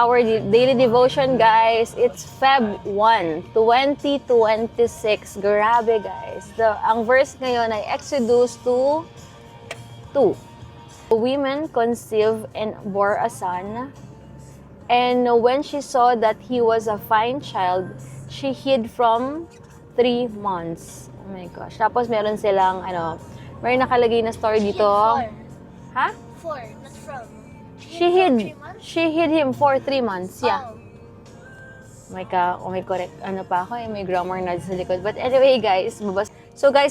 our daily devotion, guys. It's Feb 1, 2026. Grabe, guys. Ang verse ngayon ay Exodus 2:2. Women conceived and bore a son, and when she saw that he was a fine child, she hid from 3 months. Oh my gosh. Tapos meron silang, may nakalagay na story dito. Ha? 4, not from. She hid him for 3 months. Yeah. Oh. May correct. Pa ako may grammar na sa likod. But anyway, guys,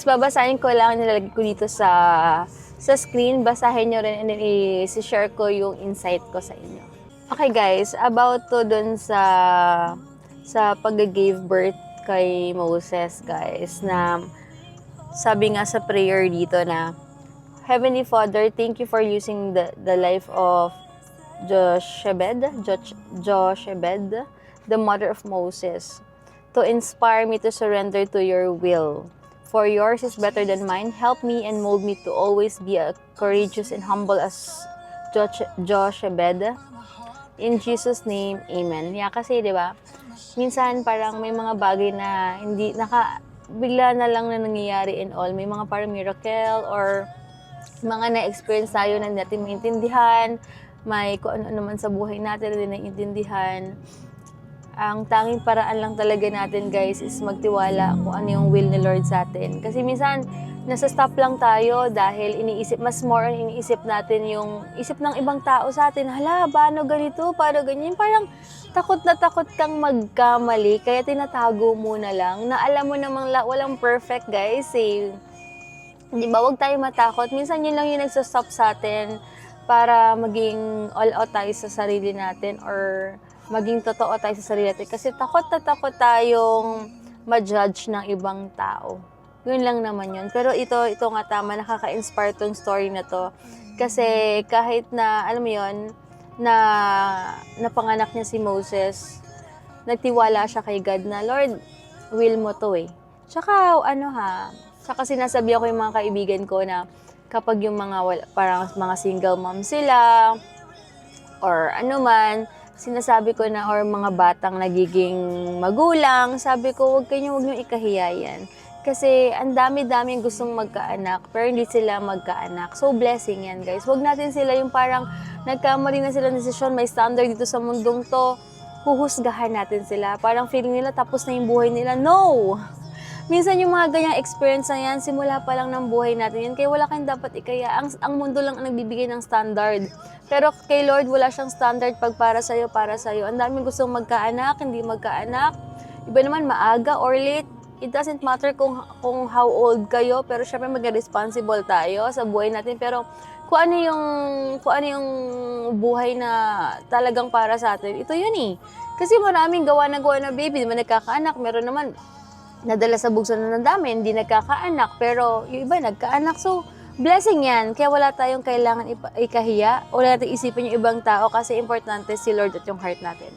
babasahin ko lang, nilalagay ko dito sa screen. Basahin nyo rin and then i-share ko yung insight ko sa inyo. Okay, guys, about to dun sa pag-give birth kay Moses, guys, na sabi nga sa prayer dito na, Heavenly Father, thank you for using the life of Jochebed, the mother of Moses, to inspire me to surrender to your will. For yours is better than mine. Help me and mold me to always be courageous and humble as Jochebed. In Jesus' name, Amen. Yeah, kasi di ba, minsan parang may mga bagay na bigla na lang na nangyayari and all. May mga parang miracle or mga na-experience tayo na hindi natin maintindihan. May kung ano naman sa buhay natin na naiintindihan. Ang tanging paraan lang talaga natin, guys, is magtiwala kung ano yung will ni Lord sa atin. Kasi minsan, nasa-stop lang tayo dahil mas more iniisip natin yung isip ng ibang tao sa atin. Hala, paano ganito, paano ganyan? Parang takot na takot kang magkamali, kaya tinatago mo na lang. Na alam mo namang walang perfect, guys. Di ba, huwag tayo matakot. Minsan yun lang yung nagsa-stop sa atin para maging all out tayo sa sarili natin or maging totoo tayo sa sarili natin. Kasi takot na takot tayong ma-judge ng ibang tao. Yun lang naman yun. Pero ito nga tama, nakaka-inspire tong story na to. Kasi kahit na, alam mo yun, na napanganak niya si Moses, nagtiwala siya kay God na, Lord, will mo to eh. Tsaka sinasabi ako yung mga kaibigan ko na kapag yung parang mga single mom sila, or sinasabi ko na, or mga batang nagiging magulang, sabi ko, huwag nyo ikahiya yan. Kasi ang dami-daming gustong magkaanak, pero hindi sila magkaanak. So, blessing yan, guys. Huwag natin sila yung parang nagkamali na sila ng desisyon, may standard dito sa mundong to, huhusgahan natin sila. Parang feeling nila tapos na yung buhay nila. No! Minsan yung mga ganyang experience na yan, simula pa lang ng buhay natin yan. Kaya wala kayong dapat ikaya. Ang mundo lang ang nagbibigay ng standard. Pero kay Lord, wala siyang standard pag para sa'yo. Ang daming gustong magkaanak, hindi magkaanak. Iba naman maaga or late. It doesn't matter kung how old kayo, pero syempre maging responsible tayo sa buhay natin. Pero kung ano yung buhay na talagang para sa atin, ito yun eh. Kasi maraming gawa na baby, naman nagkakaanak, meron naman nadala sa bugso na ng dami, hindi nagkakaanak, pero yung iba nagkaanak. So, blessing yan. Kaya wala tayong kailangan ikahiya. Wala natin isipin yung ibang tao kasi importante si Lord at yung heart natin.